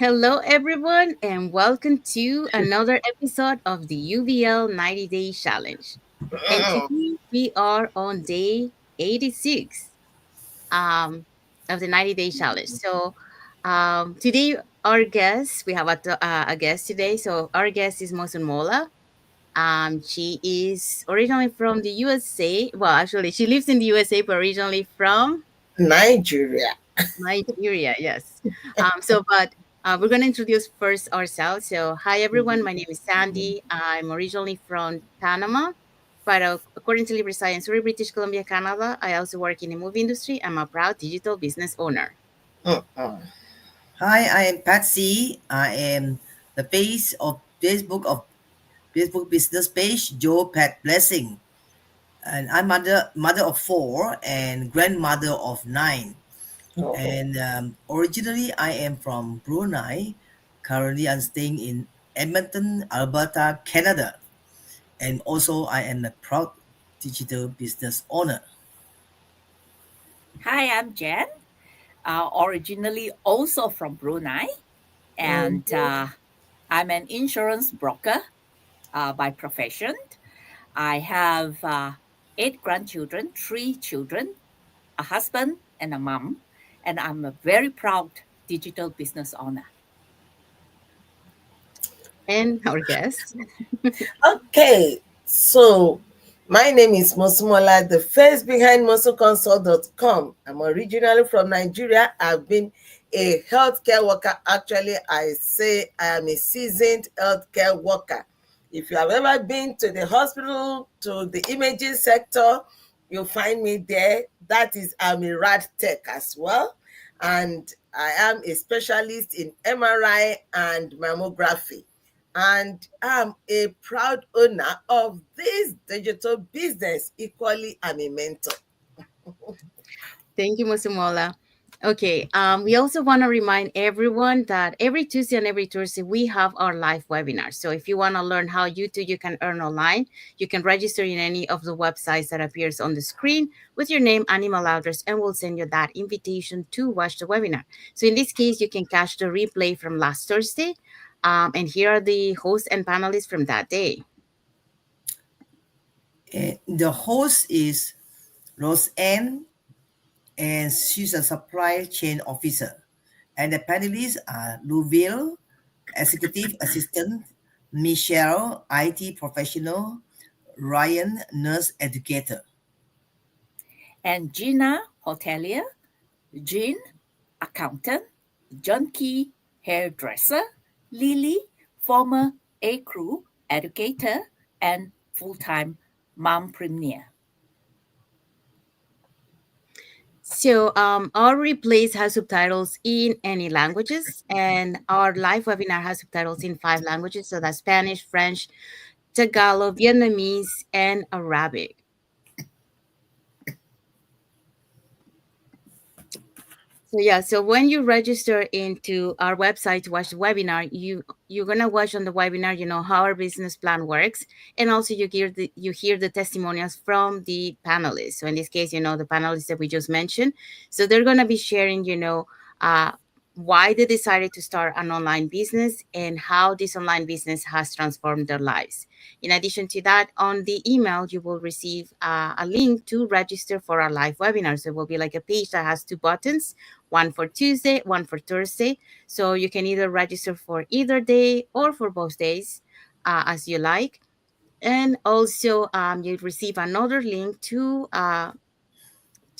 Hello, everyone, and welcome to another episode of the UVL 90 Day Challenge. And today we are on day 86 um, of the 90 Day Challenge. Today, our guest, we have a guest today. So, our guest is Mosunmola. She is originally from the USA. Well, actually, she lives in the USA, but originally from Nigeria. Nigeria, yes. We're going to introduce first ourselves. So, hi everyone, my name is Sandy. I'm originally from Panama, but currently reside in Surrey, British Columbia, Canada. I also work in the movie industry. I'm a proud digital business owner. Mm-mm. Hi, I am Patsy. I am the face of Facebook business page Joe Pat Blessing, and I'm mother of four and grandmother of nine. Oh, And originally, I am from Brunei. Currently, I'm staying in Edmonton, Alberta, Canada, and also I am a proud digital business owner. Hi, I'm Jen, originally also from Brunei, mm. and I'm an insurance broker by profession. I have eight grandchildren, three children, a husband, and a mom, and I'm a very proud digital business owner. And our guest. Okay, so my name is Mosunmola, the face behind MosunConsult.com. I'm originally from Nigeria. I've been a healthcare worker. Actually, I say I am a seasoned healthcare worker. If you have ever been to the hospital, to the imaging sector, you'll find me there. That is, I'm a rad tech as well. And I am a specialist in MRI and mammography, and I'm a proud owner of this digital business. Equally, I'm a mentor. Thank you, Musumola. Okay, we also want to remind everyone that every Tuesday and every Thursday we have our live webinars. So if you want to learn how you can earn online, you can register in any of the websites that appears on the screen with your name and email address, and we'll send you that invitation to watch the webinar. So in this case, you can catch the replay from last Thursday, and here are the hosts and panelists from that day. The host is Roseanne, and she's a supply chain officer. And the panelists are Louisville, executive assistant, Michelle, IT professional, Ryan, nurse educator. And Gina, hotelier, Jean, accountant, John Key, hairdresser, Lily, former A crew educator, and full-time mompreneur. Our replays have subtitles in any languages, and our live webinar has subtitles in five languages. So that's Spanish, French, Tagalog, Vietnamese, and Arabic. So when you register into our website to watch the webinar, you're gonna watch on the webinar, how our business plan works, and also you hear the testimonials from the panelists. So in this case, the panelists that we just mentioned. So they're gonna be sharing, uh, why they decided to start an online business and how this online business has transformed their lives. In addition to that, on the email, you will receive a link to register for our live webinar. So it will be like a page that has two buttons, one for Tuesday, one for Thursday. So you can either register for either day or for both days as you like. And also, you receive another link to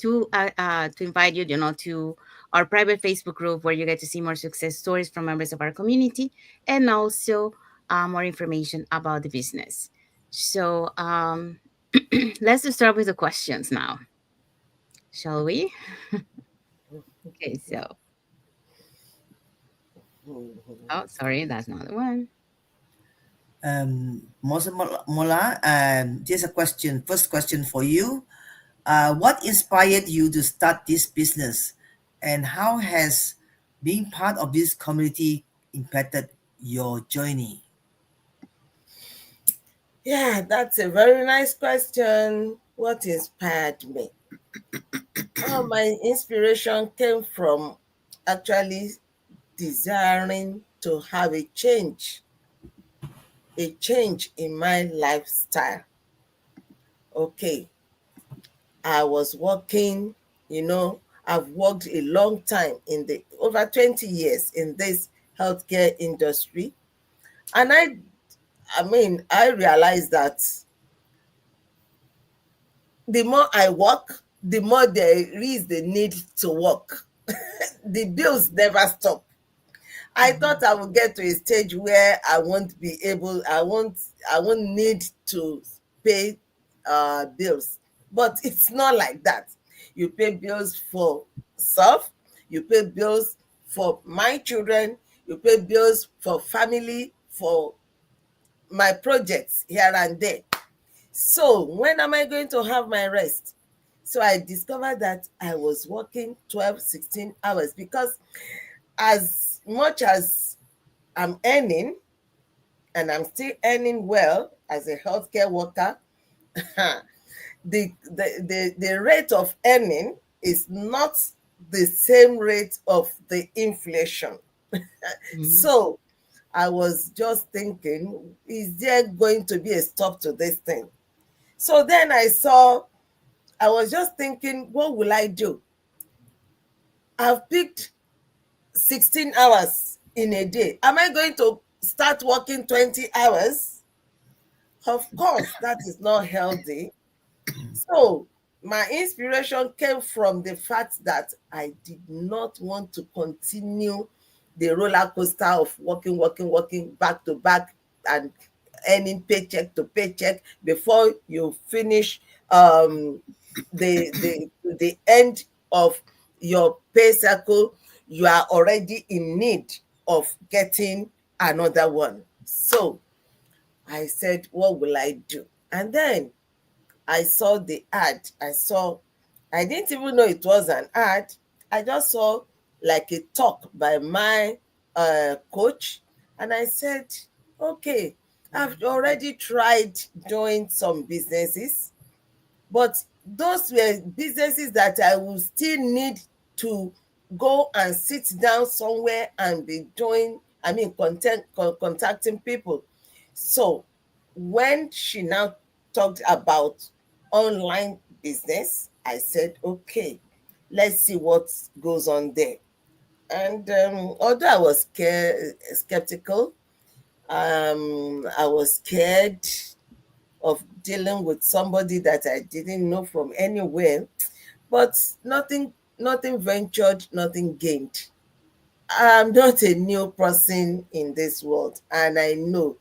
invite you, to our private Facebook group where you get to see more success stories from members of our community, and also more information about the business. So let's just start with the questions now, shall we? Okay, so oh, sorry, that's not the one. Mola, here's a question. First question for you. What inspired you to start this business, and how has being part of this community impacted your journey? Yeah, that's a very nice question. What inspired me? My inspiration came from actually desiring to have a change in my lifestyle. Okay, I was working, you know, I've worked a long time in the over 20 years in this healthcare industry. And I realized that the more I work, the more there is the need to work. The bills never stop. I thought I would get to a stage where I won't need to pay bills. But it's not like that. You pay bills for self, you pay bills for my children, you pay bills for family, for my projects here and there. So when am I going to have my rest? So I discovered that I was working 12, 16 hours because as much as I'm earning, and I'm still earning well as a healthcare worker, the rate of earning is not the same rate of the inflation. Mhm. So I was just thinking, is there going to be a stop to this thing? So then I was just thinking, what will I do? I've picked 16 hours in a day. Am I going to start working 20 hours? Of course, that is not healthy. So, my inspiration came from the fact that I did not want to continue the roller coaster of working back to back and earning paycheck to paycheck before you finish the end of your pay cycle. You are already in need of getting another one. So I said, what will I do? And then I saw the ad. I didn't even know it was an ad. I just saw like a talk by my coach. And I said, okay, I've already tried doing some businesses, but those were businesses that I will still need to go and sit down somewhere and be doing, contacting people. So when she now talked about online business, I said, okay, let's see what goes on there. And although I was skeptical, I was scared of dealing with somebody that I didn't know from anywhere. But nothing ventured, nothing gained. I'm not a new person in this world, and I know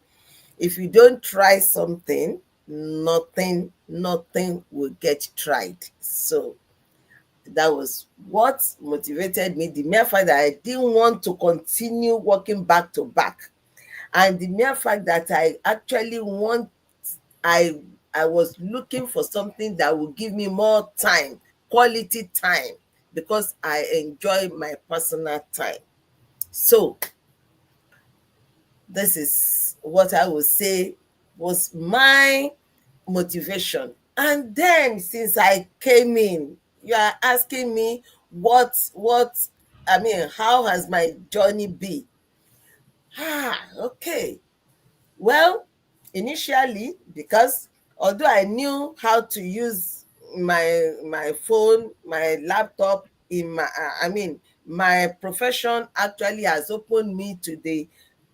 if you don't try something, nothing will get tried. So that was what motivated me. The mere fact that I didn't want to continue working back to back, and the mere fact that I I was looking for something that would give me more time, quality time, because I enjoy my personal time. So this is what I would say was my motivation. And then since I came in, you are asking me how has my journey been? Okay. Well, initially, because although I knew how to use my phone, my laptop my profession actually has opened me to the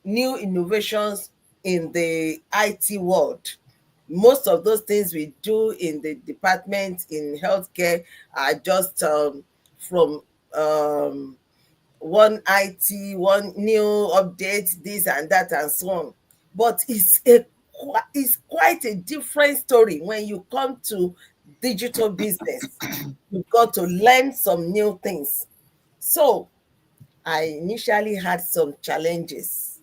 new innovations in the IT world. Most of those things we do in the department in healthcare are just from um, one IT, one new update, this and that, and so on. But it's quite a different story when you come to digital business. You've got to learn some new things. So I initially had some challenges.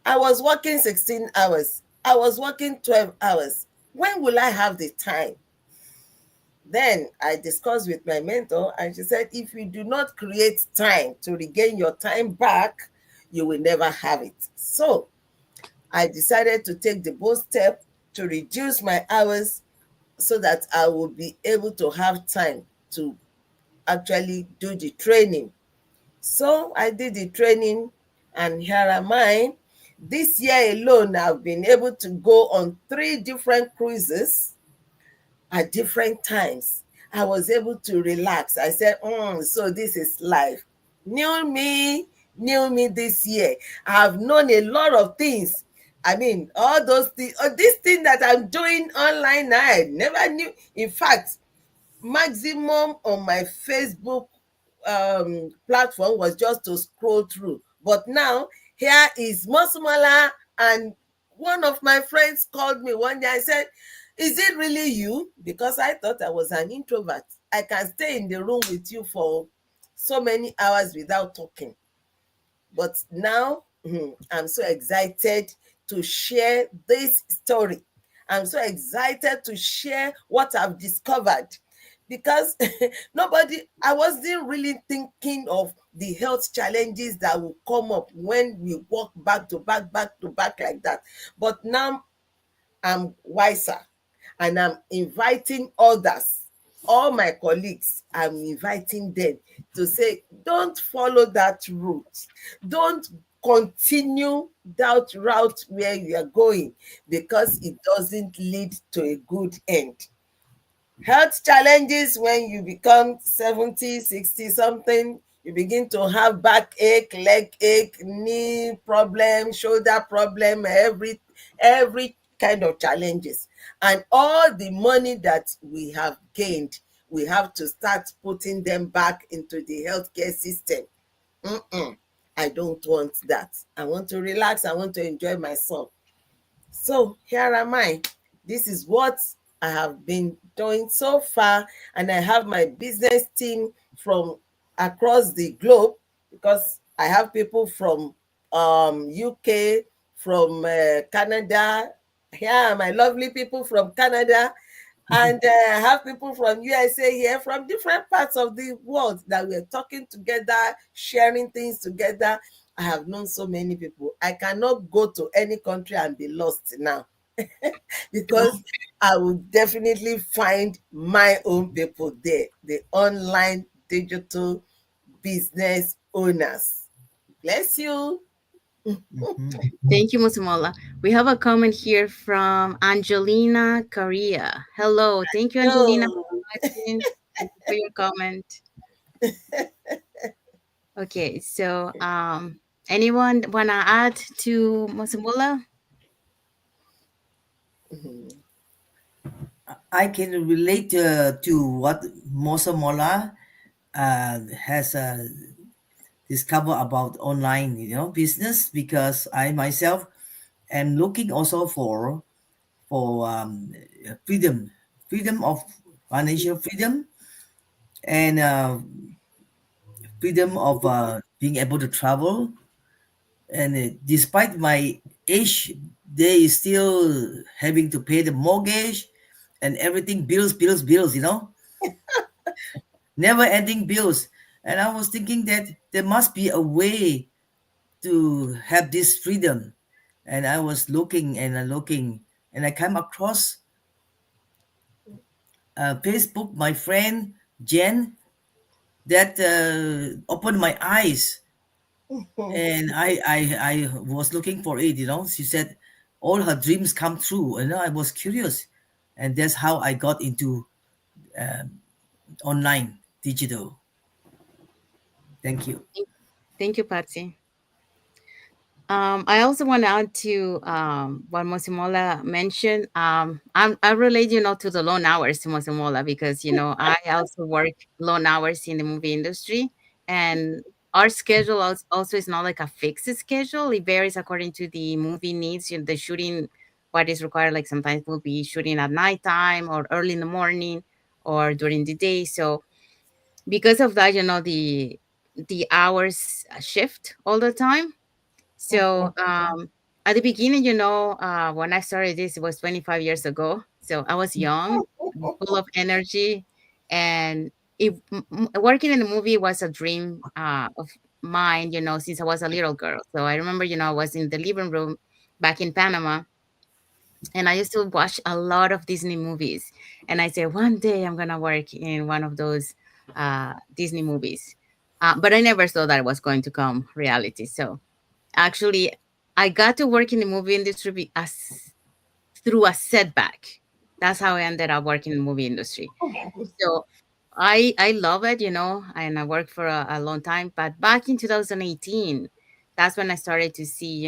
I was working 16 hours. I was working 12 hours. When will I have the time? Then I discussed with my mentor, and she said, if you do not create time to regain your time back, you will never have it. So I decided to take the bold step to reduce my hours so that I will be able to have time to actually do the training. So I did the training, and here am I. This year alone, I've been able to go on 3 different cruises at different times. I was able to relax. I said, so this is life. Knew me, knew me this year. I have known a lot of things. I mean, all those things, this thing that I'm doing online now, I never knew. In fact, maximum on my Facebook platform was just to scroll through. But now here is Mosunmola, and one of my friends called me one day. I said, "Is it really you?" Because I thought I was an introvert. I can stay in the room with you for so many hours without talking. But now I'm so excited to share this story. I'm so excited to share what I've discovered, because I wasn't really thinking of the health challenges that will come up when we walk back to back like that. But now I'm wiser, and I'm inviting others, all my colleagues, I'm inviting them to say, don't follow that route. Don't continue that route where you are going, because it doesn't lead to a good end. Health challenges: when you become 70, 60 something, you begin to have backache, leg ache, knee problem, shoulder problem, every kind of challenges. And all the money that we have gained, we have to start putting them back into the healthcare system. Mm-mm. I don't want that. I want to relax. I want to enjoy myself. So here am I. This is what I have been doing so far, and I have my business team from across the globe, because I have people from UK, from Canada. Here are my lovely people from Canada, and I have people from USA here, from different parts of the world, that we're talking together, sharing things together. I have known so many people. I cannot go to any country and be lost now, because I will definitely find my own people there, the online digital business owners. Bless you. Mhm. Thank you, Musumola. We have a comment here from Angelina Correa. Hello. Thank you, Angelina, for Oh, watching. Thank you for your comment. Okay, so anyone wanna add to Musumola? mhm. I can relate to what Mosa Mola has discovered about online, business, because I myself am looking also for freedom, freedom of financial freedom, and freedom of being able to travel. And despite my age, they is still having to pay the mortgage and everything, bills, never ending bills. And I was thinking that there must be a way to have this freedom. And I was looking, and I came across Facebook, my friend Jen, that opened my eyes. And I was looking for it. She said all her dreams come true, and I was curious, and that's how I got into online digital. Thank you. Thank you, Patsy. I also want to add to what Mosimola mentioned. I relate, to the long hours to Mosimola, because, I also work long hours in the movie industry, and our schedule also is not like a fixed schedule. It varies according to the movie needs, the shooting, what is required. Like sometimes we'll be shooting at nighttime or early in the morning or during the day. So because of that, the hours shift all the time. So at the beginning, when I started this, it was 25 years ago. So I was young, full of energy, and working in the movie was a dream of mine, since I was a little girl. So I remember, I was in the living room back in Panama, and I used to watch a lot of Disney movies. And I said, one day I'm gonna work in one of those Disney movies. But I never thought that was going to come reality. So actually, I got to work in the movie industry through a setback. That's how I ended up working in the movie industry. So I love it, and I worked for a long time. But back in 2018, that's when I started to see,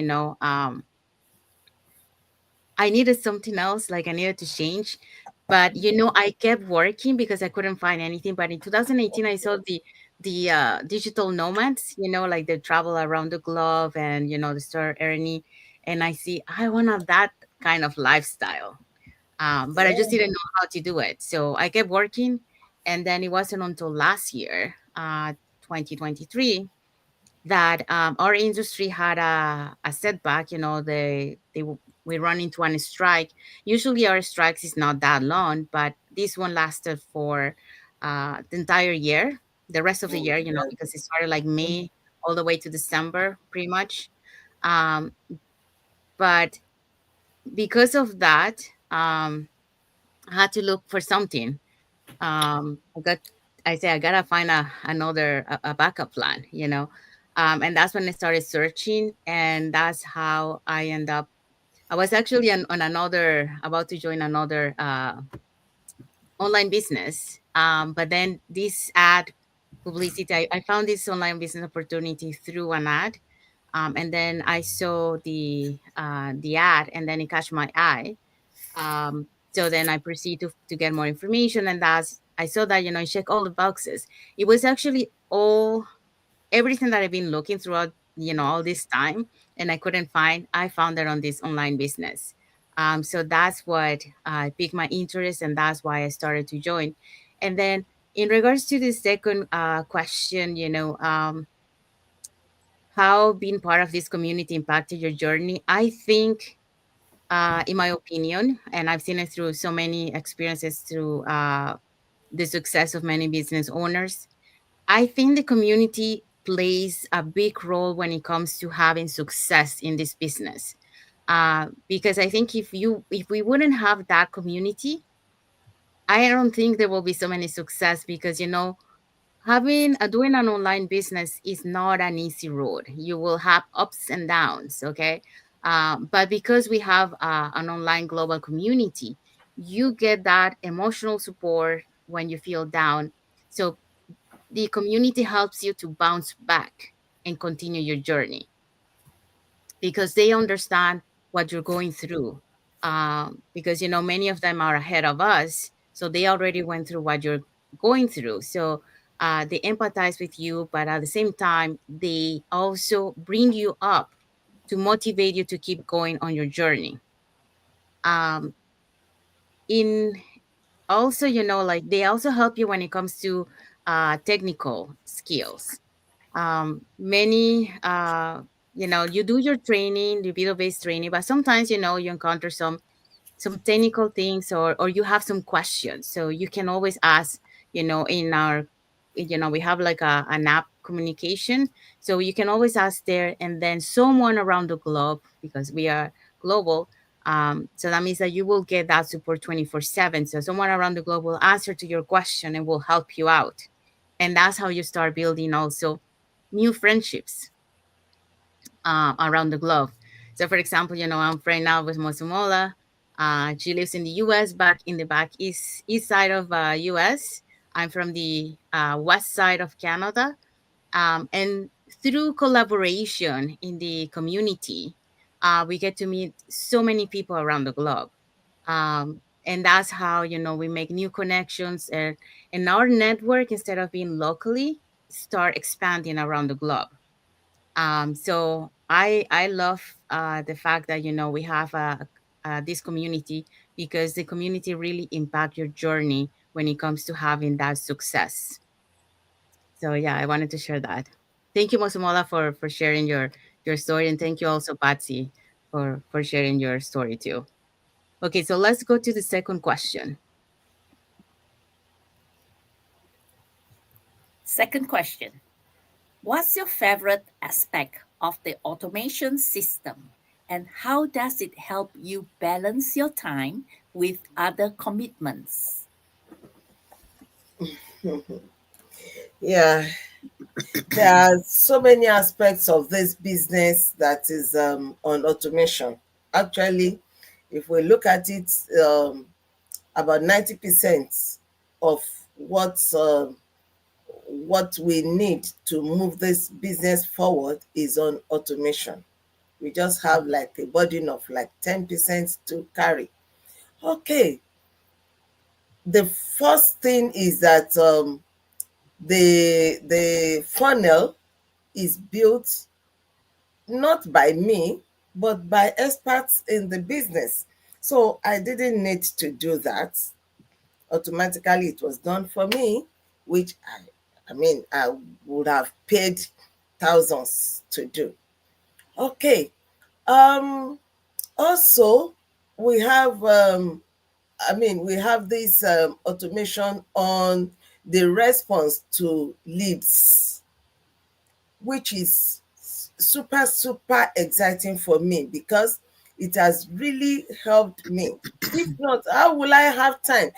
I needed something else, like I needed to change. But I kept working because I couldn't find anything. But in 2018, I saw the digital nomads, like they travel around the globe and they start earning. And I see I wanted that kind of lifestyle. But I just Yeah. didn't know how to do it. So I kept working, and then it wasn't until last year, 2023, that our industry had a setback. We run into a strike. Usually our strikes is not that long, but this one lasted for the entire year, the rest of the year, because it started like May all the way to December, pretty much. Um, but because of that, I had to look for something. I got I say I gotta find a backup plan, and that's when I started searching, and that's how I end up. I was actually on another about to join another online business, but then this ad publicity, I found this online business opportunity through an ad, and then I saw the ad, and then it catch my eye. So then I proceed to get more information, and I saw that I check all the boxes. It was actually all everything that I've been looking throughout all this time, and I couldn't find. I found it on this online business. So that's what piqued my interest, and that's why I started to join. And then in regards to the second question, how being part of this community impacted your journey, I think in my opinion, and I've seen it through so many experiences through the success of many business owners. I think the community plays a big role when it comes to having success in this business. Because I think if we wouldn't have that community, I don't think there will be so many success because having doing an online business is not an easy road. You will have ups and downs, okay? But because we have an online global community, you get that emotional support when you feel down. So the community helps you to bounce back and continue your journey because they understand what you're going through. Because many of them are ahead of us, so they already went through what you're going through. So they empathize with you, but at the same time, they also bring you up to motivate you to keep going on your journey. Um, in Also, like they also help you when it comes to technical skills. Many you do your training, the video based training, but sometimes you encounter some technical things, or you have some questions, so you can always ask. In our we have like an app communication, so you can always ask there, and then someone around the globe, because we are global. So that means that you will get that support 24/7, so someone around the globe will answer to your question and will help you out, and that's how you start building also new friendships around the globe. So, for example, I'm friend now with Mosunmola. She lives in the U.S., back in the back east side of U.S. I'm from the west side of Canada, and through collaboration in the community, we get to meet so many people around the globe. And that's how we make new connections, and our network, instead of being locally, start expanding around the globe. So I love the fact that we have this community, because the community really impact your journey when it comes to having that success. So yeah, I wanted to share that. Thank you, Mosumola, for sharing your story, and thank you also, Patsy, for sharing your story too. Okay, so let's go to the second question. Second question. What's your favorite aspect of the automation system, and how does it help you balance your time with other commitments? Yeah. There are so many aspects of this business that is on automation. Actually, if we look at it, about 90% of what's what we need to move this business forward is on automation. We just have like a burden of like 10% to carry. Okay, the first thing is that the funnel is built not by me, but by experts in the business. So I didn't need to do that. Automatically, it was done for me, which I mean, I would have paid thousands to do. Okay. Um, Also, we have, we have this automation on the response to leads, which is super, super exciting for me because it has really helped me. If not, how will I have time?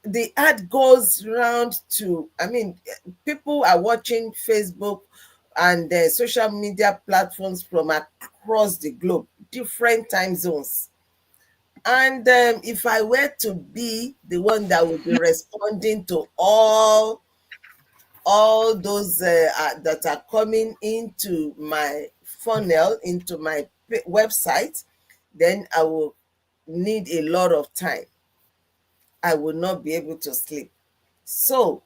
The ad goes round to, people are watching Facebook and social media platforms from across the globe, different time zones. And if I were to be the one that would be responding to all those that are coming into my funnel, into my website, then I will need a lot of time. I will not be able to sleep. So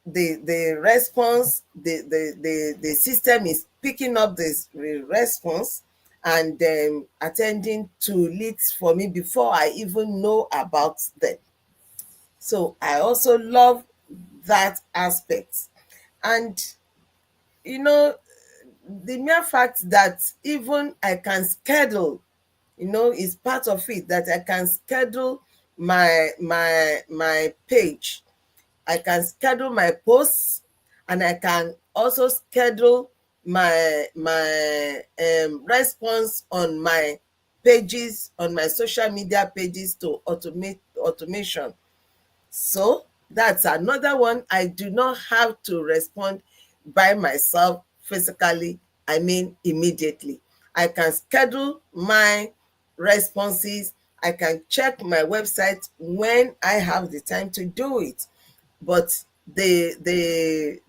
the response, the system is picking up this response and attending to leads for me before I even know about them. So I also love that aspect. And you know, the mere fact that even I can schedule, is part of it, that I can schedule my page. I can schedule my posts, and I can also schedule my response on my pages, on my social media pages, to automation. So that's another one. I do not have to respond by myself physically, immediately. I can schedule my responses. I can check my website when I have the time to do it. But the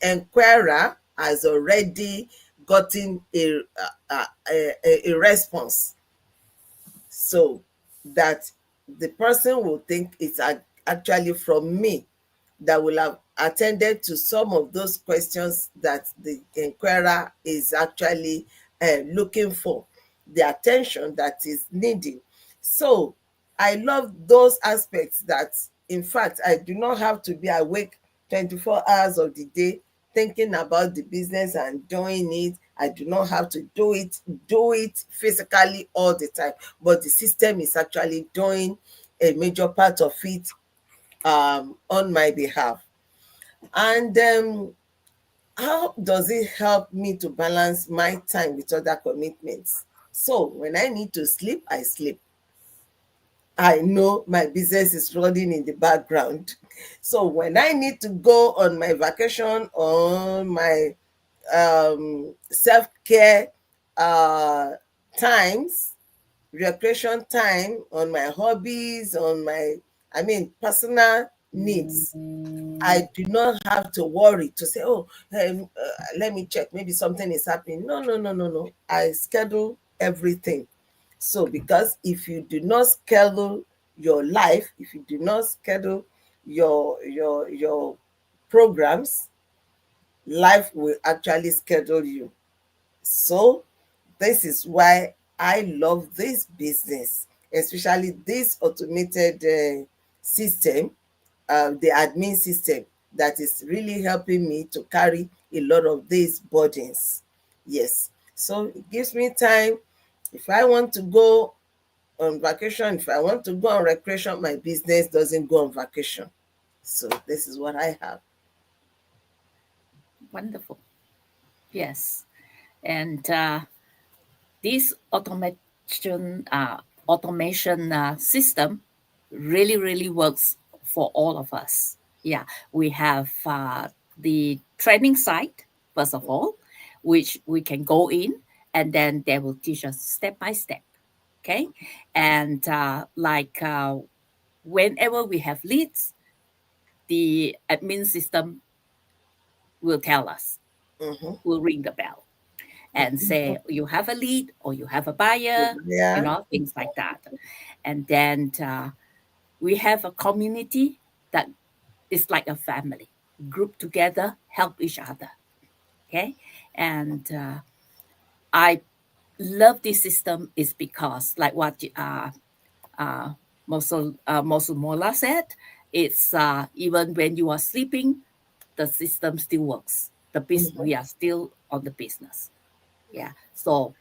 enquirer has already gotten a response, so that the person will think it's actually from me, that will have attended to some of those questions that the inquirer is actually looking for, the attention that is needing. So I love those aspects, that in fact I do not have to be awake 24 hours of the day thinking about the business and doing it. I do not have to do it physically all the time, but the system is actually doing a major part of it on my behalf. And how does it help me to balance my time with other commitments? So when I need to sleep, I sleep. I know my business is running in the background. So when I need to go on my vacation, on my self-care uh, times, recreation time, on my hobbies, on my, personal needs, I do not have to worry to say, oh, let me check, maybe something is happening. No, no, no, no, no. I schedule everything. So, because if you do not schedule your life, if you do not schedule your programs, life will actually schedule you. So, this is why I love this business, especially this automated system, the admin system, that is really helping me to carry a lot of these burdens. Yes. So it gives me time. If I want to go on vacation, if I want to go on recreation, my business doesn't go on vacation. So this is what I have. Wonderful. Yes. And this automation system really works for all of us. Yeah, we have the training site, first of all, which we can go in, and then they will teach us step by step. Okay. And whenever we have leads, the admin system will tell us, Mm-hmm. will ring the bell and say, you have a lead or you have a buyer, Yeah. things like that. And then we have a community that is like a family, group together, help each other. Okay. And I love this system is because, like what uh, Mosunmola said, it's even when you are sleeping, the system still works. We are still on the business. Yeah. So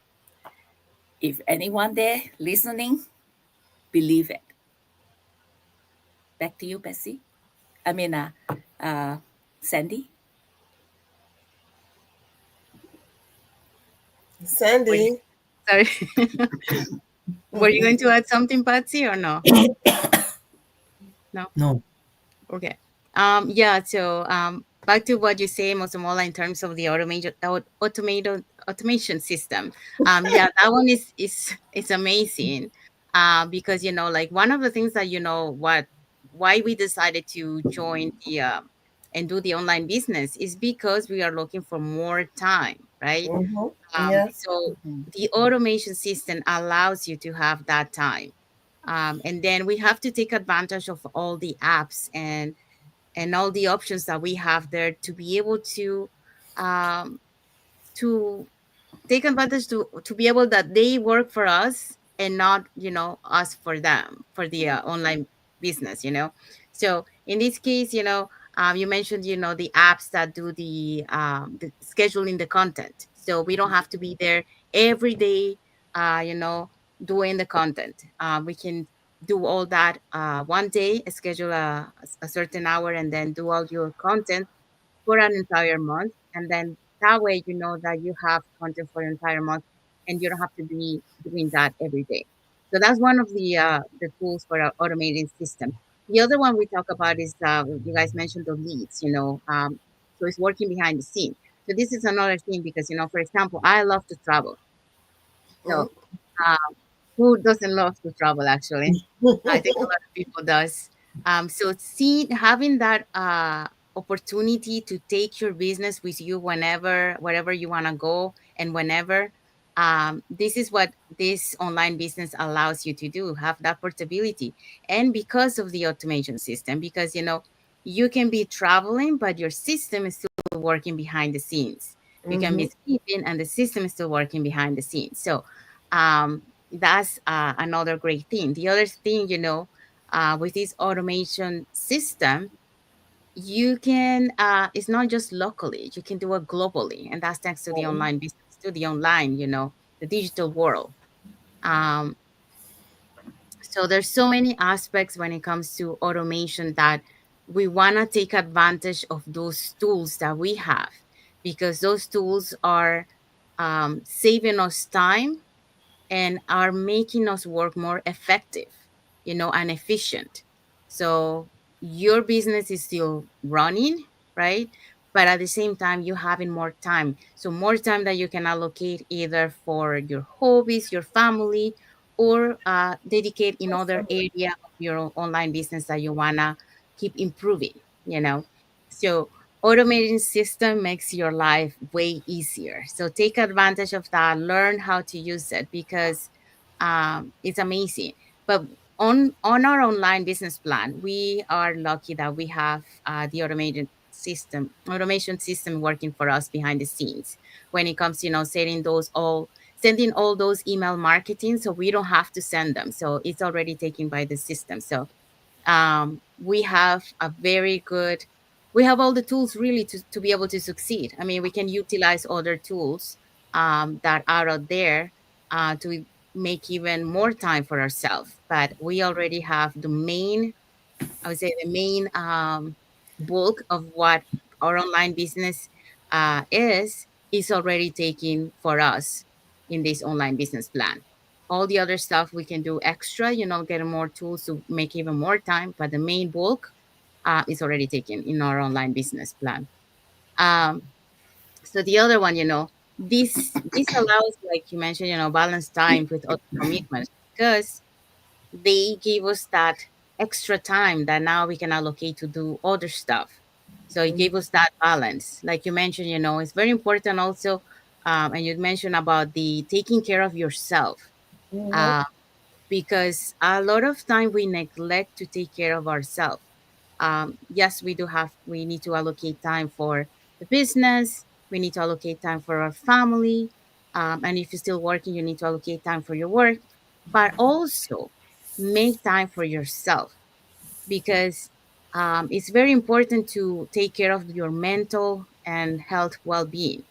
if anyone there listening, believe it. Back to you, Bessie. I mean, uh, Sandy. Were you, Sandy. sorry. Were you going to add something, Patsy, or no? No. No. Okay. Yeah, so back to what you say, Mosumola, in terms of the automation system. Yeah, that one is amazing. Because like one of the things that why we decided to join the and do the online business is because we are looking for more time, right? Mm-hmm. Yeah. So Mhm. the automation system allows you to have that time. And then we have to take advantage of all the apps and all the options that we have there to be able um, to take advantage to be able that they work for us and not us for them for the online business. So in this case, you mentioned the apps that do the scheduling the content, so we don't have to be there every day, doing the content. We can do all that one day, schedule a certain hour, and then do all your content for an entire month. And then that way, you know that you have content for an entire month and you don't have to be doing that every day. So that's one of the tools for our automated system. The other one we talk about is you guys mentioned the leads, so it's working behind the scene. So this is another thing because, for example, I love to travel. So uh, who doesn't love to travel actually? I think a lot of people does. So see, having that opportunity to take your business with you whenever, wherever you want to go, and whenever, this is what this online business allows you to do. Have that portability, and because of the automation system, because you can be traveling, but your system is still working behind the scenes. You can Mm-hmm. be sleeping, and the system is still working behind the scenes. So um, that's another great thing. The other thing, with this automation system, you can, it's not just locally, you can do it globally. And that's thanks to the online business, to the online, the digital world. Um, so there's so many aspects when it comes to automation that we want to take advantage of those tools that we have, because those tools are saving us time and are making us work more effective, and efficient. So your business is still running, right? But at the same time, you're having more time. So more time that you can allocate either for your hobbies, your family, or dedicate in other area of your online business that you wanna keep improving, you know. So automating system makes your life way easier. So take advantage of that, learn how to use it, because it's amazing. But on our online business plan, we are lucky that we have the automation system working for us behind the scenes when it comes to sending all those email marketing, so we don't have to send them, so it's already taken by the system. So we have a very good, we have all the tools really to be able to succeed. I mean, we can utilize other tools that are out there to make even more time for ourselves, but we already have the main, I would say, the main bulk of what our online business is already taking for us in this online business plan. All the other stuff we can do extra, getting more tools to make even more time, but the main bulk is already taken in our online business plan. Um, so the other one, this allows, like you mentioned, balance time with other commitments, because they give us that extra time that now we can allocate to do other stuff. So it gave us that balance. Like you mentioned, it's very important also. And you mentioned about the taking care of yourself. Mhm. Uh, because a lot of time we neglect to take care of ourselves. Yes, we need to allocate time for the business, we need to allocate time for our family, and if you're still working, you need to allocate time for your work, but also make time for yourself, because it's very important to take care of your mental and health well-being.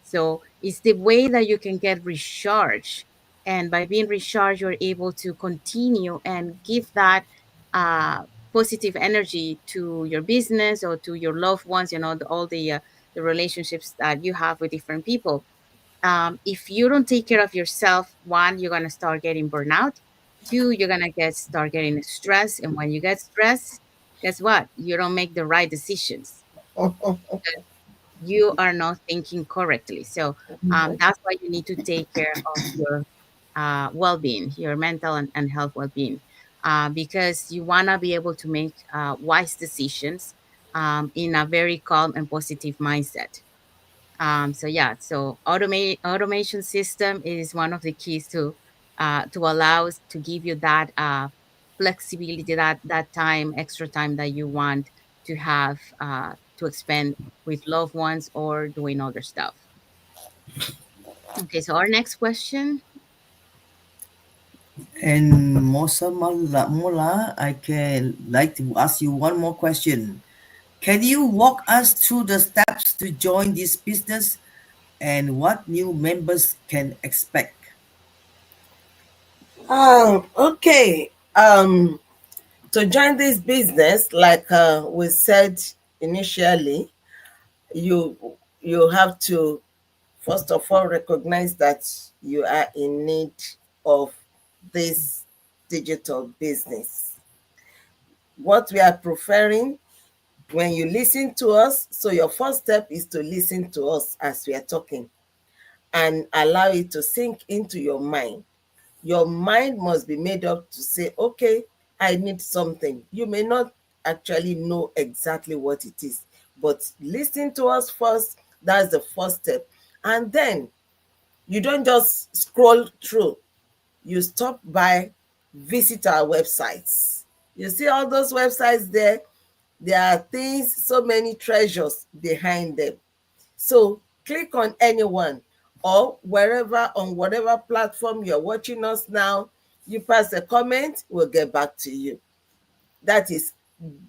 So it's the way that you can get recharged. And by being recharged, you're able to continue and give that uh, positive energy to your business or to your loved ones, all the relationships that you have with different people. If you don't take care of yourself, one, you're going to start getting burnout. Two, you're going to start getting stressed. And when you get stressed, guess what? You don't make the right decisions. You are not thinking correctly. So that's why you need to take care of your well-being, your mental and health well-being, because you want to be able to make wise decisions in a very calm and positive mindset. So yeah, so automation system is one of the keys to allow us to give you that flexibility, that time, extra time that you want to have to expend with loved ones or doing other stuff. Okay, so our next question. And Mosunmola, I can like to ask you one more question. Can you walk us through the steps to join this business and what new members can expect? Okay. To join this business, like we said initially, you you have to first of all recognize that you are in need of this digital business. What we are preferring when you listen to us, so your first step is to listen to us as we are talking and allow it to sink into your mind. Your mind must be made up to say, okay, I need something. You may not actually know exactly what it is, but listen to us first. That's the first step. And then you don't just scroll through, you stop by, visit our websites. You see all those websites there? There are things, so many treasures behind them. So click on anyone, or wherever, on whatever platform you're watching us now, you pass a comment, we'll get back to you. That is,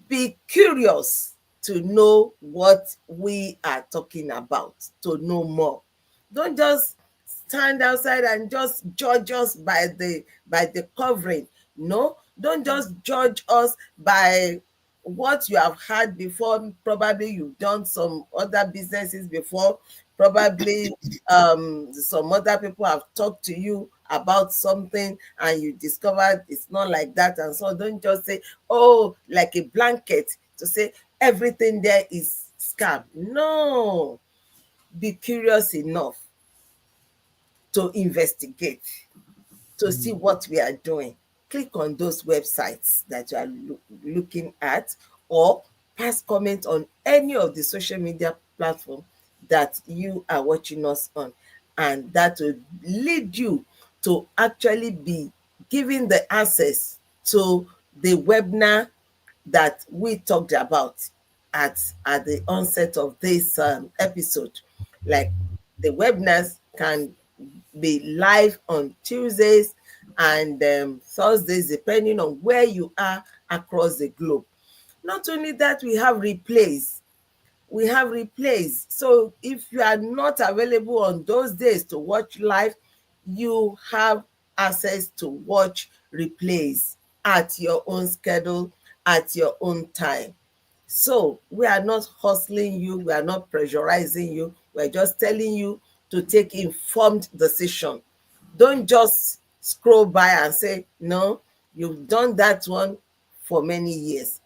be curious to know what we are talking about, to know more. Don't just stand outside and just judge us by the covering. No, don't just judge us by what you have had before. Probably you've done some other businesses before. Probably some other people have talked to you about something and you discovered it's not like that. And so don't just say, oh, like a blanket, to say everything there is scam. No, be curious enough to investigate, to see what we are doing. Click on those websites that you are looking at, or pass comment on any of the social media platform that you are watching us on. And that will lead you to actually be given the access to the webinar that we talked about at, at the onset of this episode. Like, the webinars can be live on Tuesdays and Thursdays, depending on where you are across the globe. Not only that, we have replays. We have replays. So if you are not available on those days to watch live, you have access to watch replays at your own schedule, at your own time. So we are not hustling you, we are not pressurizing you, we're just telling you to take informed decision. Don't just scroll by and say, no, you've done that one for many years.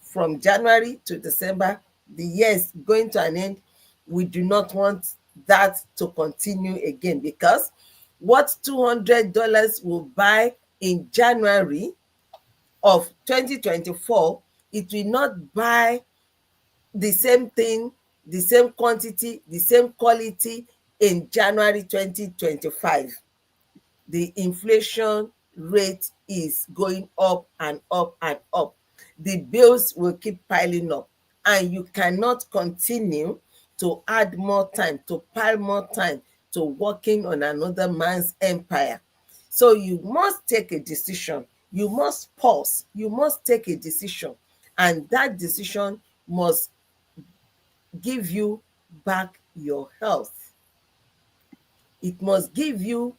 From January to December, the year is going to an end, we do not want that to continue again, because what $200 will buy in January of 2024, it will not buy the same thing, the same quantity, the same quality in January 2025. The inflation rate is going up and up and up. The bills will keep piling up, and you cannot continue to add more time, to pile more time to working on another man's empire. So you must take a decision. You must pause. You must take a decision. And that decision must give you back your health. It must give you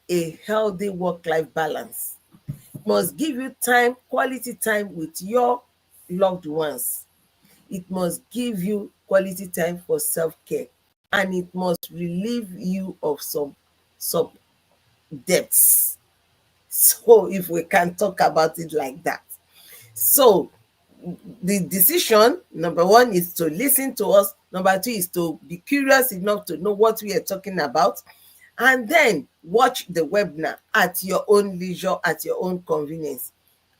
a healthy work-life balance. It must give you time, quality time with your loved ones. It must give you quality time for self-care. And it must relieve you of some debts. So if we can talk about it like that. So the decision, number one, is to listen to us. Number two is to be curious enough to know what we are talking about. And then watch the webinar at your own leisure, at your own convenience.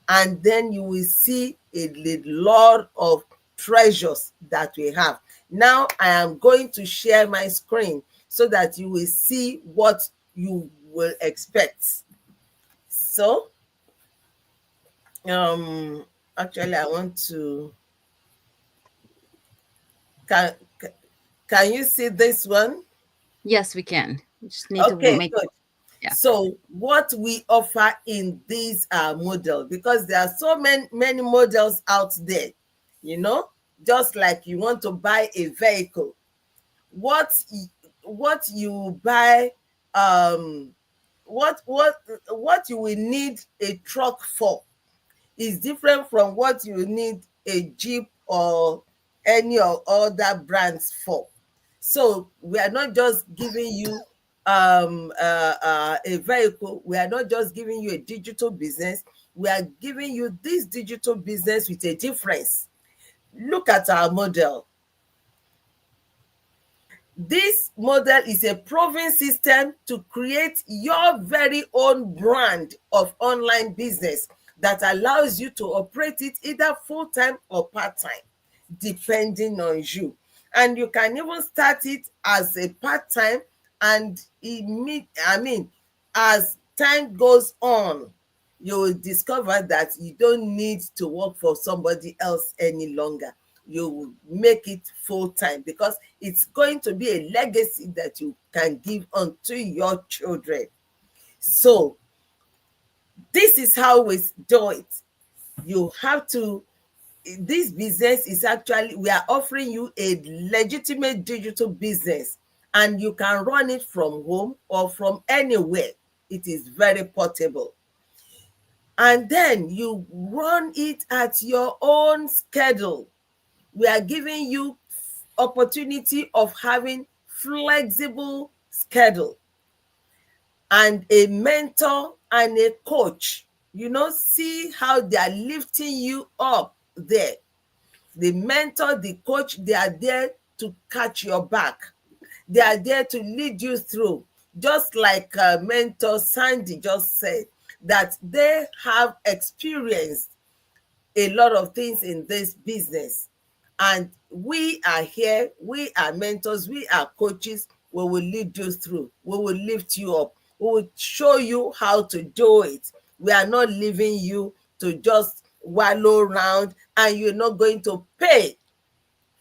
And then you will see a lot of treasures that we have. Now I am going to share my screen so that you will see what you will expect. So, actually, I want to, can, can you see this one? Yes, we can. We just need to Okay, make good. yeah. So what we offer in this model, because there are so many models out there, you know, just like you want to buy a vehicle, what you buy, what you will need a truck for is different from what you need a Jeep or any other brands for. So we are not just giving you a vehicle. We are not just giving you a digital business. We are giving you this digital business with a difference. Look at our model. This model is a proven system to create your very own brand of online business that allows you to operate it either full-time or part-time, depending on you. And you can even start it as a part-time, and as time goes on, you will discover that you don't need to work for somebody else any longer. You will make it full time, because it's going to be a legacy that you can give on to your children. So this is how we do it. You have to, this business is actually, we are offering you a legitimate digital business, and you can run it from home or from anywhere. It is very portable. And then you run it at your own schedule. We are giving you opportunity of having flexible schedule, and a mentor and a coach. You know, see how they are lifting you up there. The mentor, the coach, they are there to catch your back. They are there to lead you through. Just like mentor Sandy just said, that they have experienced a lot of things in this business. And we are here, we are mentors, we are coaches. We will lead you through, we will lift you up, we will show you how to do it. We are not leaving you to just wallow around, and you're not going to pay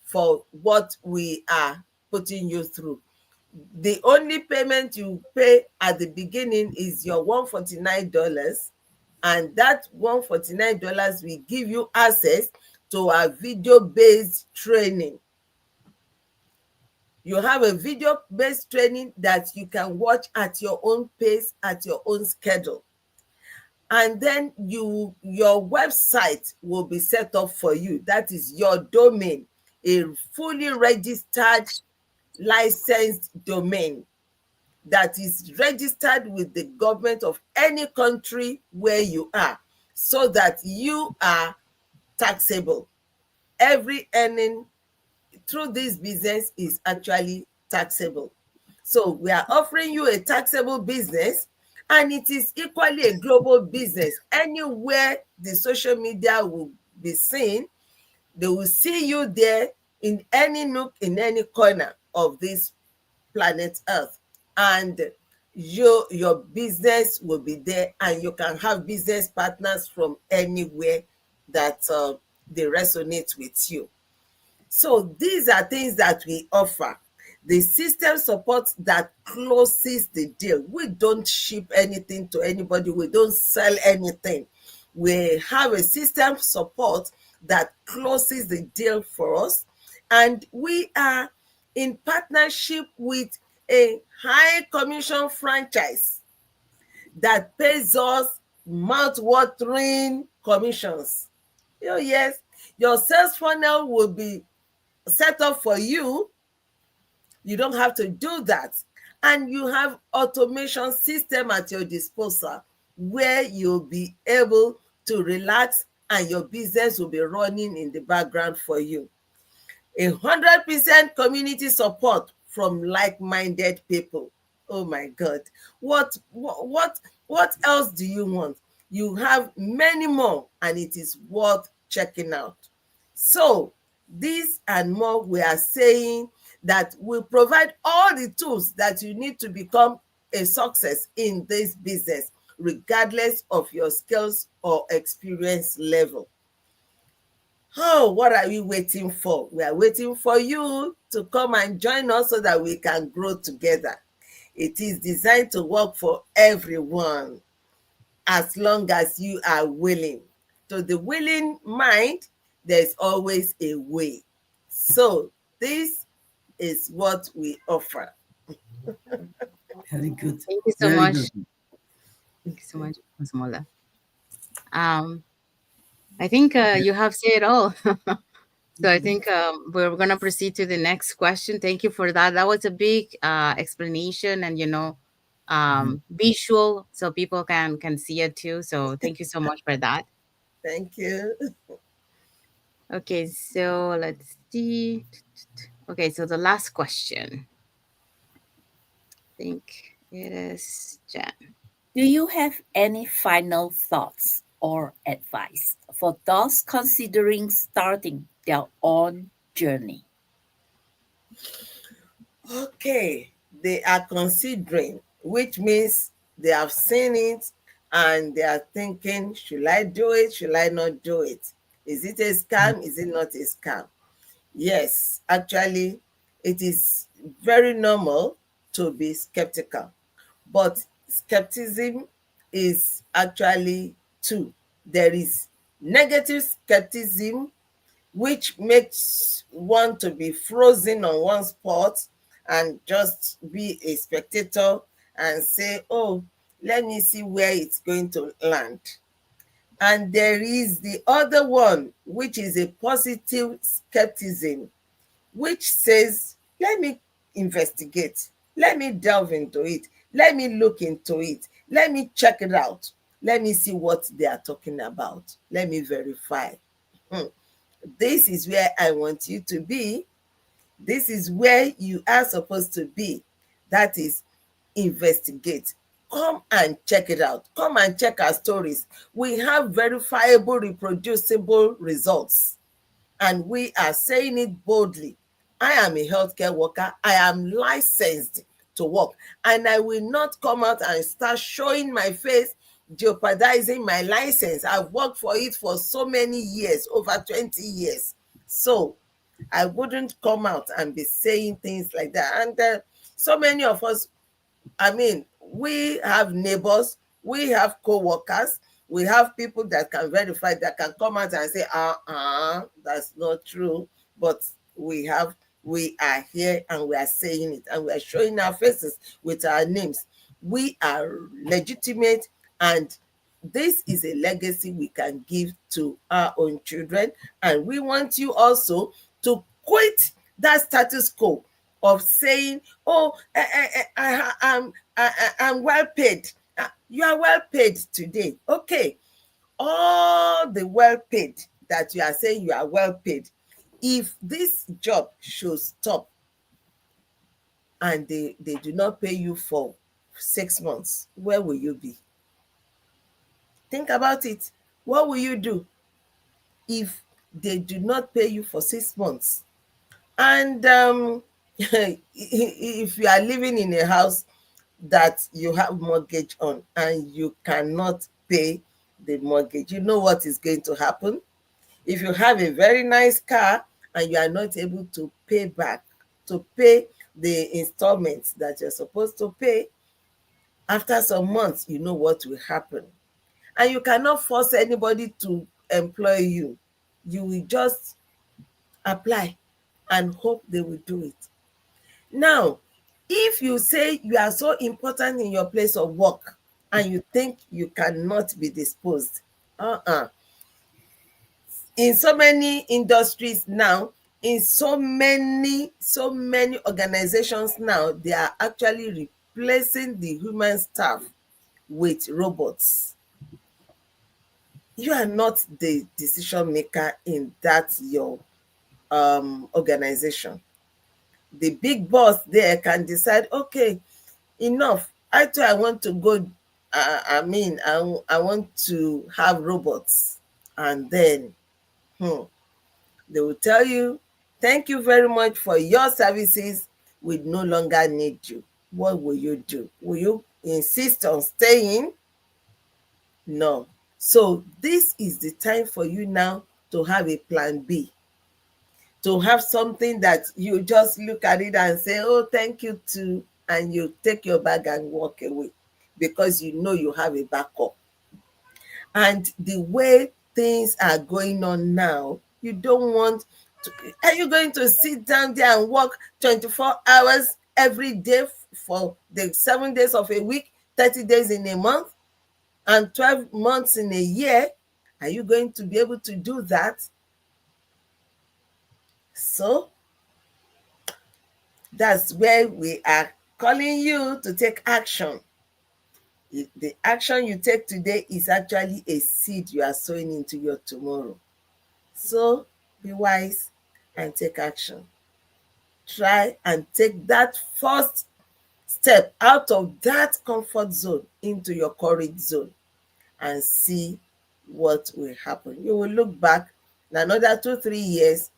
for what we are putting you through. The only payment you pay at the beginning is your $149, and that $149 will give you access to our video-based training. You have a video-based training that you can watch at your own pace, at your own schedule. And then your website will be set up for you. That is your domain, a fully registered, licensed domain that is registered with the government of any country where you are, so that you are taxable. Every earning through this business is actually taxable. So we are offering you a taxable business, and it is equally a global business. Anywhere the social media will be seen, they will see you there, in any nook, in any corner of this planet Earth. And your business will be there, and you can have business partners from anywhere that they resonate with you. So these are things that we offer. The system support that closes the deal. We don't ship anything to anybody. We don't sell anything. We have a system support that closes the deal for us. And we are in partnership with a high commission franchise that pays us mouth-watering commissions. Oh, yes, your sales funnel will be set up for you. You don't have to do that. And you have automation system at your disposal where you'll be able to relax, and your business will be running in the background for you. 100% community support from like-minded people. Oh my God. What else do you want? You have many more, and it is worth checking out. So this and more, we are saying that we provide all the tools that you need to become a success in this business, regardless of your skills or experience level. Oh, what are we waiting for? We are waiting for you to come and join us so that we can grow together. It is designed to work for everyone, as long as you are willing. To the willing mind, there's always a way. So this is what we offer. Very good. Thank you so Very much. good. Thank you so much, Mosunmola. Um, I think you have said all. So I think we're gonna proceed to the next question. Thank you for that. That was a big explanation, and Mhm. visual, so people can see it too. So thank you so much for that. Thank you. Okay, so let's see. Okay, so the last question. I think it is Jen. Do you have any final thoughts or advice for those considering starting their own journey? Okay, they are considering, which means they have seen it and they are thinking, should I do it? Should I not do it? Is it a scam? Is it not a scam? Yes, actually, it is very normal to be skeptical, but skepticism is actually two. There is negative skepticism, which makes one to be frozen on one spot and just be a spectator and say, oh, let me see where it's going to land. And there is the other one, which is a positive skepticism, which says, let me investigate, let me delve into it, let me look into it, let me check it out, let me see what they are talking about, let me verify. Hmm. This is where I want you to be. This is where you are supposed to be. That is, investigate. Come and check it out. Come and check our stories. We have verifiable, reproducible results, and we are saying it boldly. I am a healthcare worker. I am licensed to work, and I will not come out and start showing my face, jeopardizing my license. I've worked for it for so many years, over 20 years. So I wouldn't come out and be saying things like that. And so many of us, I mean, we have neighbors, we have co-workers, we have people that can verify, that can come out and say, that's not true. But we are here and we are saying it, and we are showing our faces with our names. We are legitimate, and this is a legacy we can give to our own children. And we want you also to quit that status quo of saying, oh, I'm well paid. You are well paid today. Okay. All the well paid that you are saying you are well paid, If this job should stop and they do not pay you for 6 months, where will you be? Think about it. What will you do if they do not pay you for 6 months? And if you are living in a house that you have mortgage on and you cannot pay the mortgage, you know what is going to happen? If you have a very nice car and you are not able to pay back, to pay the installments that you're supposed to pay, after some months, you know what will happen. And you cannot force anybody to employ you. You will just apply and hope they will do it. Now, if you say you are so important in your place of work and you think you cannot be disposed, in so many industries now, in so many organizations now, they are actually replacing the human staff with robots. You are not the decision maker in that your organization. The big boss there can decide, okay, enough, I too, I want to go, I want to have robots. And then they will tell you, thank you very much for your services, we no longer need you. What will you do? Will you insist on staying? No. So this is the time for you now to have a plan B, to have something that you just look at it and say, oh, thank you too, and you take your bag and walk away because you know you have a backup. And the way things are going on now, you don't want to, are you going to sit down there and work 24 hours every day for the 7 days of a week, 30 days in a month, and 12 months in a year? Are you going to be able to do that? So that's where we are calling you to take action. The action you take today is actually a seed you are sowing into your tomorrow. So be wise and take action. Try and take that first step out of that comfort zone into your courage zone and see what will happen. You will look back in another 2, 3 years,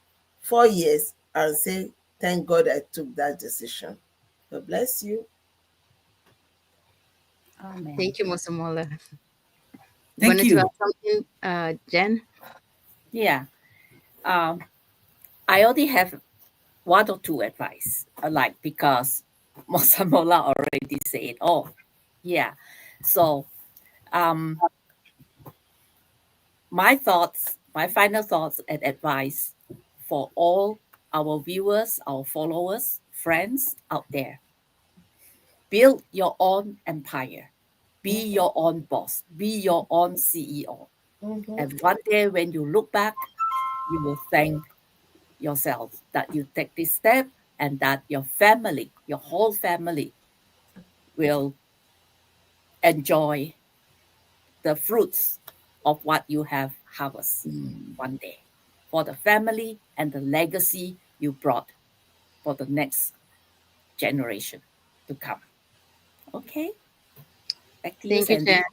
4 years, and say, thank God I took that decision. God bless you. Amen. Thank you, Mosunmola. Thank Wanted to you. add something, Jen? Yeah. Um, I only have one or two advice, like because Mosamola already said it all. Yeah. So um, my final thoughts and advice for all our viewers, our followers, friends out there: build your own empire, be your own boss, be your own CEO. Mhm. And one day when you look back, you will thank yourself that you take this step and that your family, your whole family, will enjoy the fruits of what you have harvested one day for the family and the legacy you brought for the next generation to come. Okay, back to you, Thank you, Jen. Sandy.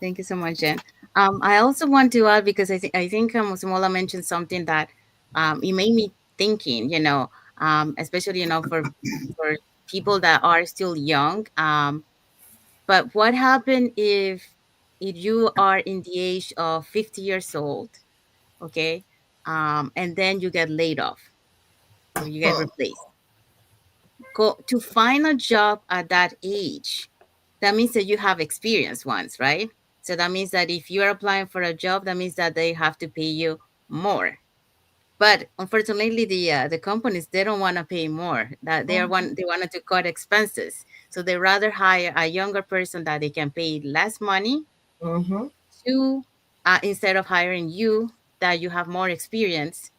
Thank you so much, Jen. I also want to add because I think Mosunmola mentioned something that it made me thinking. Especially for people that are still young. But what happened if you are in the age of 50 years old, okay, and then you get laid off or you get replaced? Go to find a job at that age. That means that you have experience once, right? So that means that if you are applying for a job, that means that they have to pay you more. But unfortunately, the companies, they don't want to pay more. That they wanted to cut expenses, so they rather hire a younger person that they can pay less money Mhm. to, instead of hiring you that you have more experience.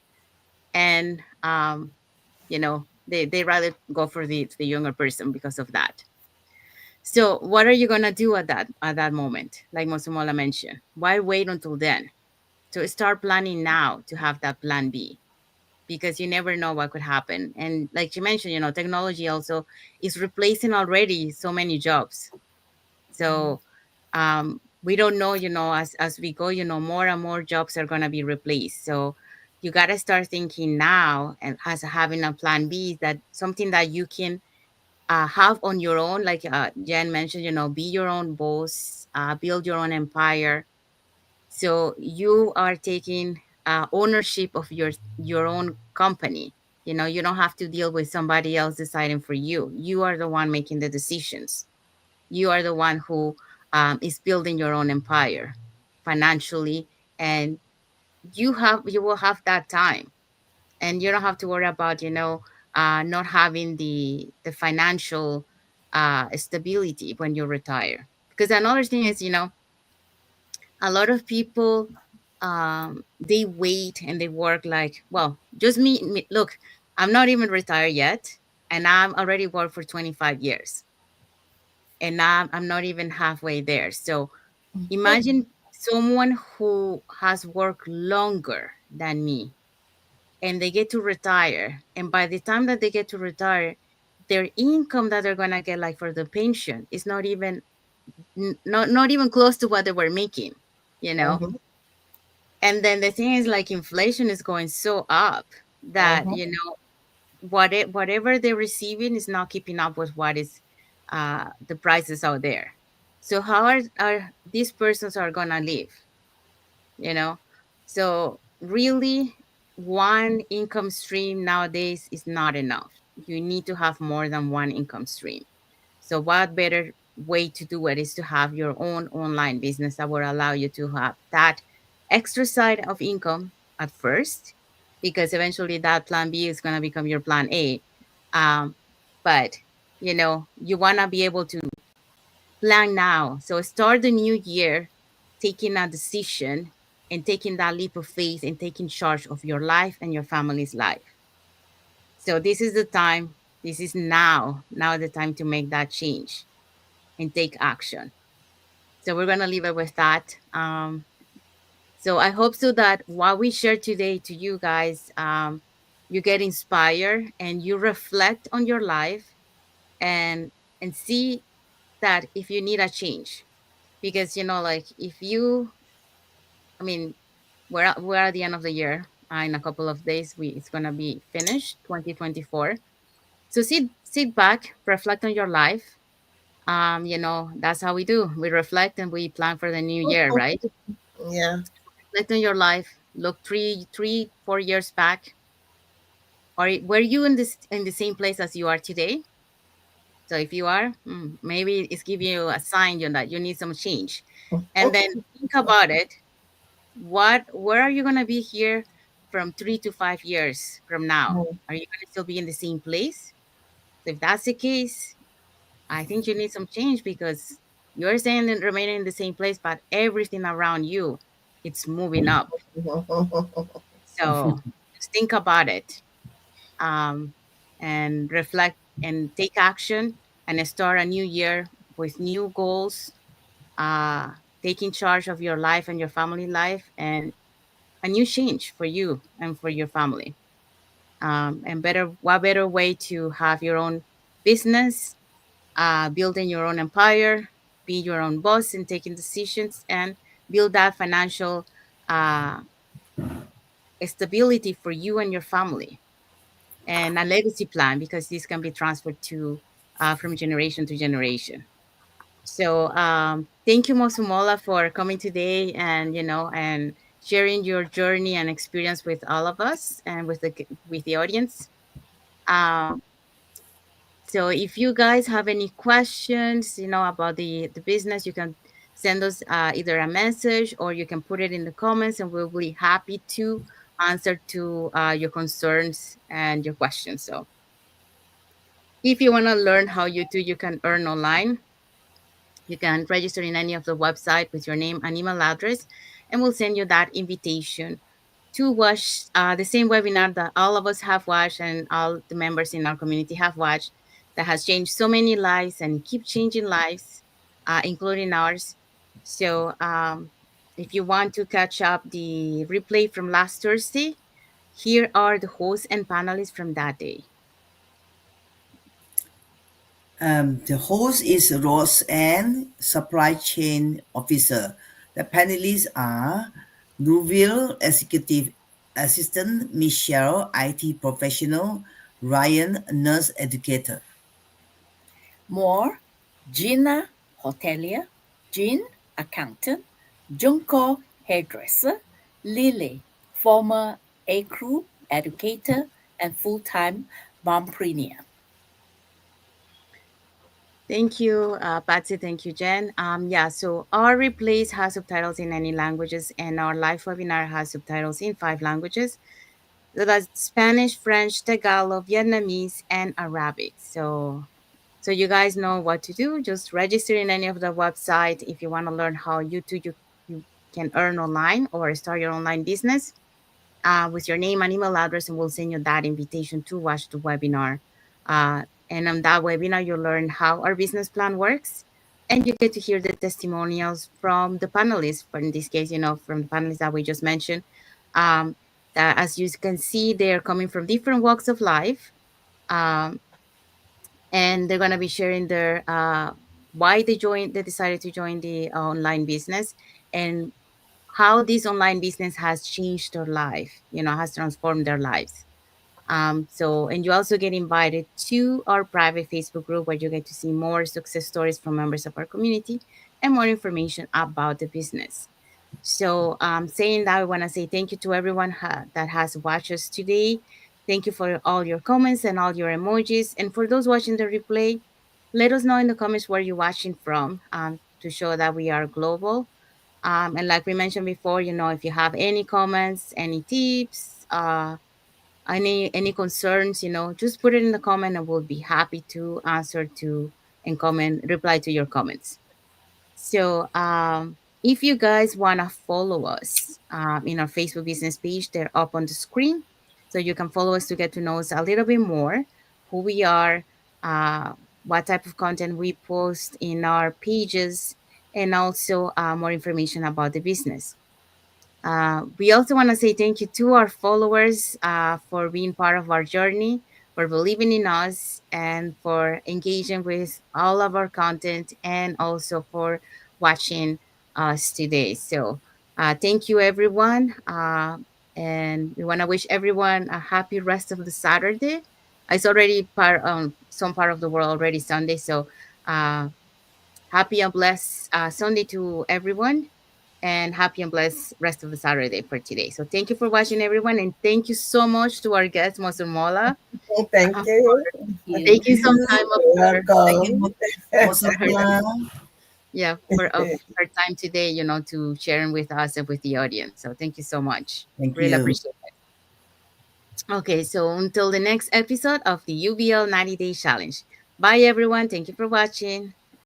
And they rather go for the younger person because of that. So what are you gonna do at that moment? Like Mosumola mentioned, why wait until then? To start planning now to have that plan B. because you never know what could happen. And like you mentioned, technology also is replacing already so many jobs. So we don't know, as we go, more and more jobs are going to be replaced. So you got to start thinking now, and as having a plan B, that something that you can have on your own, like Jen mentioned, be your own boss, build your own empire. So you are taking ownership of your own company. You don't have to deal with somebody else deciding for you. You are the one making the decisions. You are the one who is building your own empire financially, and you will have that time, and you don't have to worry about not having the financial stability when you retire. Because another thing is, a lot of people, they wait and they work like, well, just me. Look, I'm not even retired yet, and I'm already worked for 25 years, and I'm not even halfway there. So imagine someone who has worked longer than me, and they get to retire, and by the time that they get to retire, their income that they're gonna get, like for the pension, is not even not even close to what they were making, you know. Mhm, And then the thing is, like, inflation is going so up that, mhm, whatever they're receiving is not keeping up with what is the prices out there. So how are these persons are gonna live, you know? So really, one income stream nowadays is not enough. You need to have more than one income stream. So what better way to do it is to have your own online business that will allow you to have that extra side of income at first, because eventually that plan B is going to become your plan A. Um, but you want to be able to plan now. So start the new year taking a decision and taking that leap of faith and taking charge of your life and your family's life. So this is the time. This is now the time to make that change and take action. So we're gonna leave it with that. So I hope so that what we share today to you guys, you get inspired and you reflect on your life, and see that if you need a change, because like, if you, I mean, we're at the end of the year. In a couple of days, it's gonna be finished 2024. So sit back, reflect on your life. That's how we do. We reflect and we plan for the new year, right? yeah. Reflect on your life. Look 4 years back. Or were you in the same place as you are today? So if you are, maybe it's giving you a sign that you need some change. And then think about it. Where are you gonna be here from 3 to 5 years from now? Mhm, Are you gonna still be in the same place? So if that's the case, I think you need some change, because you're saying that remaining in the same place, but everything around you, it's moving up. mhm, So just think about it, um, and reflect and take action, and start a new year with new goals, uh, taking charge of your life and your family life, and a new change for you and for your family. And what better way to have your own business, building your own empire, be your own boss and taking decisions, and build that financial uh, stability for you and your family, and a legacy plan, because this can be transferred to from generation to generation. So thank you, Mosumola, for coming today, and sharing your journey and experience with all of us and with the audience. Um, So if you guys have any questions, about the business, you can send us either a message, or you can put it in the comments, and we'll be happy to answer to your concerns and your questions. So if you want to learn how you can earn online, you can register in any of the website with your name and email address, and we'll send you that invitation to watch the same webinar that all of us have watched and all the members in our community have watched, that has changed so many lives and keep changing lives, including ours. So if you want to catch up the replay from last Thursday, Here are the hosts and panelists from that day. The host is Ross and Supply Chain Officer. The panelists are UVL Executive Assistant Michelle, IT Professional, Ryan, Nurse Educator. More, Gina, hotelier, Jean, accountant, Junko, hairdresser, Lily, former A-crew educator and full-time mompreneur. Thank you, Patsy. Thank you, Jen. Yeah, so our replays has subtitles in any languages, and our live webinar has subtitles in 5 languages. So that's Spanish, French, Tagalog, Vietnamese, and Arabic. So you guys know what to do. Just register in any of the website if you want to learn how you can earn online or start your online business with your name and email address, and we'll send you that invitation to watch the webinar. And on that webinar, you'll learn how our business plan works, and you get to hear the testimonials from the panelists. For in this case, from the panelists that we just mentioned. Um, that, as you can see, they're coming from different walks of life. Um, and they're going to be sharing their why they decided to join the online business, and how this online business has changed their life, has transformed their lives. And you also get invited to our private Facebook group, where you get to see more success stories from members of our community and more information about the business. So, saying that, I want to say thank you to everyone that has watched us today. Thank you for all your comments and all your emojis. And for those watching the replay, let us know in the comments where you're watching from, to show that we are global. And like we mentioned before, if you have any comments, any tips, any concerns, just put it in the comment, and we'll be happy to answer to and reply to your comments. So, if you guys want to follow us in our Facebook business page, they're up on the screen. So you can follow us to get to know us a little bit more, who we are, uh, what type of content we post in our pages, and also more information about the business. We also want to say thank you to our followers for being part of our journey, for believing in us, and for engaging with all of our content, and also for watching us today. So, thank you, everyone. And we want to wish everyone a happy rest of the Saturday. It's already some part of the world already Sunday. So, uh, happy and blessed Sunday to everyone, and happy and blessed rest of the Saturday for today. So thank you for watching, everyone, and thank you so much to our guest, Mosunmola, Thank you. Thank you. taking some time of You're her, Thank you, welcome. her Mosunmola. yeah, for of her time today, to sharing with us and with the audience. So thank you so much. Thank Really you. appreciate it. Okay, so until the next episode of the UVL 90 Day Challenge. Bye, everyone. Thank you for watching.